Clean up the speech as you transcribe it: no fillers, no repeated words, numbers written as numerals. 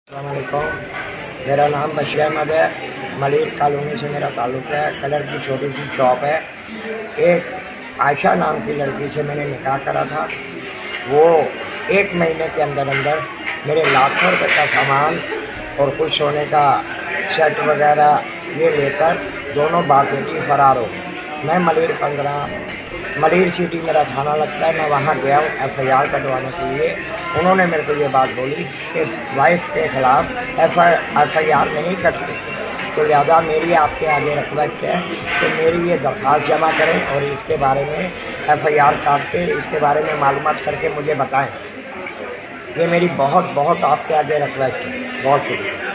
अस्सलामुअलैकुम। मेरा नाम बशीर अहमद है। मलिर कॉलोनी से मेरा ताल्लुक़ है। कलर की छोटी सी शॉप है। एक आयशा नाम की लड़की से मैंने निकाह करा था। वो 1 महीने के अंदर अंदर मेरे लाखों रुपये का सामान और कुछ सोने का सेट वगैरह ये लेकर दोनों बाप बेटी फरार हो गए। मैं मलिर सिटी मेरा थाना लगता है। मैं वहाँ गया हूँ FIR कटवाने के लिए। उन्होंने मेरे को ये बात बोली कि वाइफ के ख़िलाफ़ FIR नहीं कटते, तो लिहाजा मेरी आपके आगे रिक्वेस्ट है कि मेरी ये दरख्वास्त जमा करें और इसके बारे में FIR काट के इसके बारे में मालूमात करके मुझे बताएं। ये मेरी बहुत आपके आगे रिक्वेस्ट है। बहुत शुक्रिया।